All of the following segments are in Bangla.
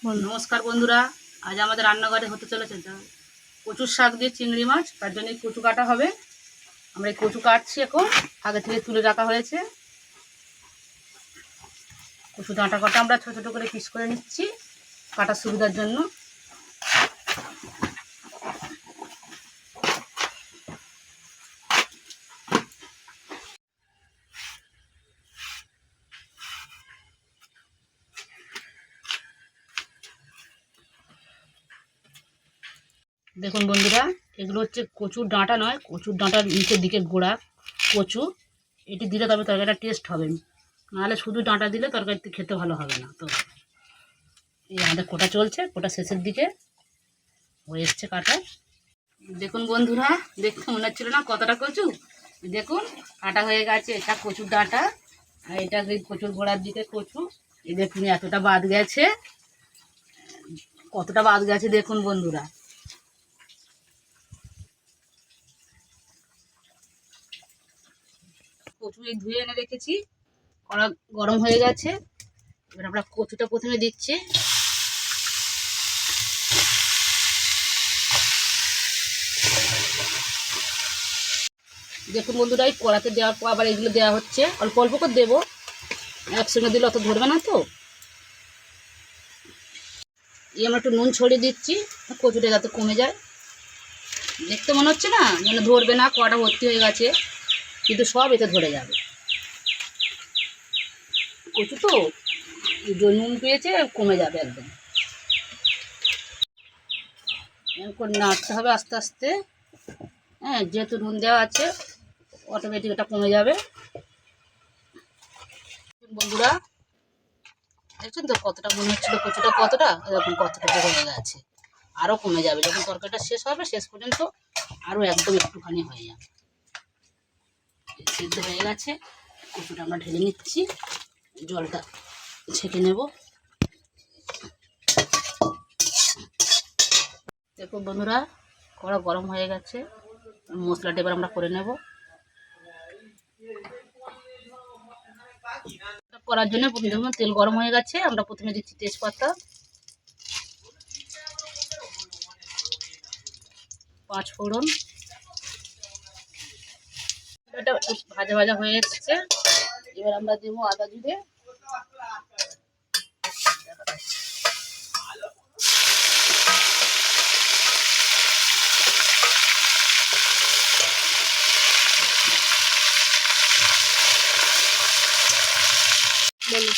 নমস্কার বন্ধুরা, আজ আমাদের রান্নাঘরে হতে চলেছে কচুর শাক দিয়ে চিংড়ি মাছ। তার জন্য কচু কাটা হবে। আমরা এই কচু কাটছি, এখন আগে থেকে তুলে রাখা হয়েছে। কচু ডাঁটা কটা আমরা ছোটো ছোটো করে পিস করে নিচ্ছি কাটার সুবিধার জন্য। দেখুন বন্ধুরা, এগুলো হচ্ছে কচুর ডাঁটা নয়, কচুর ডাঁটার নিচের দিকে গোড়া কচু। এটি দিলে তবে তরকারিটা টেস্ট হবে, নাহলে শুধু ডাঁটা দিলে তরকারিতে খেতে ভালো হবে না। তো এই আমাদের কোটা চলছে, কোটা শেষের দিকে হয়ে এসছে কাটা। দেখুন বন্ধুরা, দেখতে মনে হচ্ছিল না কতটা কচু। দেখুন কাটা হয়ে গেছে। এটা কচুর ডাঁটা, আর এটা কচুর গোড়ার দিকে কচু। এই দেখুন এতটা বাদ গেছে, কতটা বাদ গেছে দেখুন বন্ধুরা। কচু এই ধুয়ে এনে রেখেছি, কড়া গরম হয়ে গেছে। এবার আমরা কচুটা প্রথমে দিচ্ছি। দেখুন বন্ধুরা, এই কড়াতে দেওয়ার পর আবার এগুলো দেওয়া হচ্ছে, অল্প অল্প করে দেবো, একসঙ্গে দিলে অত ধরবে না। তো এই আমরা একটু নুন ছড়িয়ে দিচ্ছি, কচুটা যাতে কমে যায়। দেখতে মনে হচ্ছে না মানে ধরবে না, কড়া ভর্তি হয়ে গেছে, কিন্তু সব এতে ধরে যাবে। কচু তো নুন পেয়েছে, কমে যাবে একদম। এরপর নাড়তে হবে আস্তে আস্তে। হ্যাঁ, যেহেতু নুন দেওয়া আছে অটোমেটিক এটা কমে যাবে। বন্ধুরা দেখছেন তো কতটা মনে হচ্ছিল কচুটা, কতটা এরকম কতটা হয়ে গেছে। আরও কমে যাবে যখন তরকারিটা শেষ হবে, শেষ পর্যন্ত আরও একদম একটুখানি হয়ে যাবে। সিদ্ধ হয়ে গেছে, কচুটা আমরা ঢেলে নিচ্ছি, জলটা ছেঁকে নেব। দেখুন বন্ধুরা, কড়া গরম হয়ে গেছে, মশলাটা এবার আমরা করে নেব। করার জন্য দেখুন তেল গরম হয়ে গেছে, আমরা প্রথমে দিচ্ছি তেজপাতা, 5 ফোড়ন। এটা ভাজা ভাজা হয়ে এসছে, এবার আমরা দেবো আদা জিরে। বলো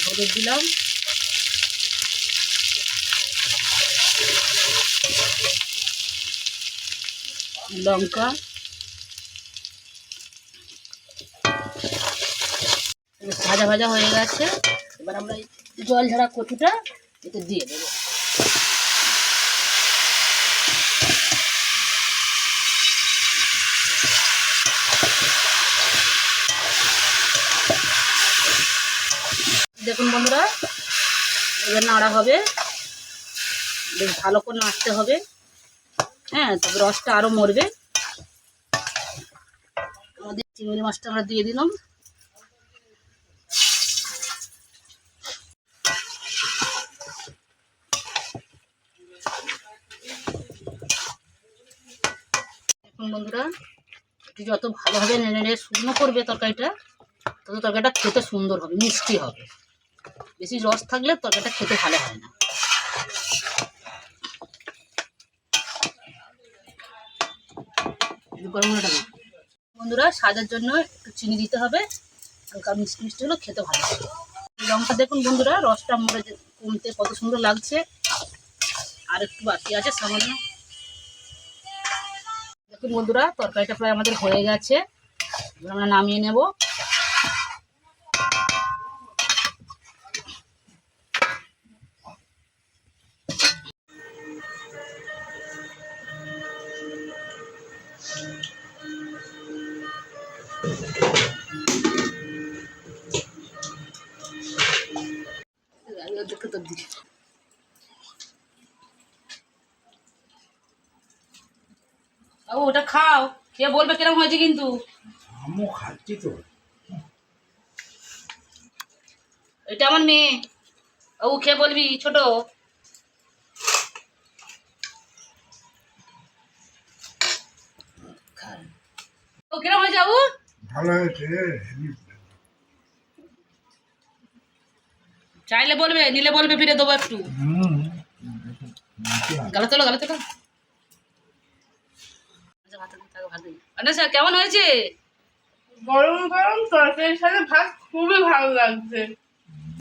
হলুদ দিলাম, লঙ্কা, ভাজা ভাজা হয়ে গেছে। এবার আমরা জল ঝাড়া কচুটা এতে দিয়ে দেবো। দেখুন বন্ধুরা, এবার নাড়া হবে, বেশ ভালো করে নাড়তে হবে। হ্যাঁ, তবে রসটা আরও মরবে। আমাদের চিংড়ি মাছটা আমরা দিয়ে দিলাম। দেখুন বন্ধুরা, এটি যত ভালোভাবে নেড়ে নেড়ে শুকনো করবে তরকারিটা, তত তরকারিটা খেতে সুন্দর হবে, মিষ্টি হবে। বেশি রস থাকলে তরকারিটা খেতে ভালো হয় না। বন্ধুরা, স্বাদের জন্য একটু চিনি দিতে হবে, হালকা মিষ্টি মিষ্টি হলে খেতে ভালো হবে। লঙ্কা দেখুন বন্ধুরা, রসটা মরে কমতে কত সুন্দর লাগছে, আর একটু বাকি আছে সামান্য। দেখুন বন্ধুরা, তরকারিটা প্রায় আমাদের হয়ে গেছে, আমরা নামিয়ে নেব। ওটা খাও। খেয়ে বলবে কিরকম হয়েছে কিন্তু। আমিও খাচ্ছি তো। এটা আমার মেয়ে, ও খেয়ে বলবি ছোট। ও কিরকম হয়েছে বাবু? ভালো হয়েছে। চাইলে বলবে, নিলে বলবে, ফিরে দেবো একটু। গালা চলো, গালা চলো। আচ্ছা কেমন হয়েছে? গরম গরম তরকারির সাথে ভাত খুবই ভালো লাগছে।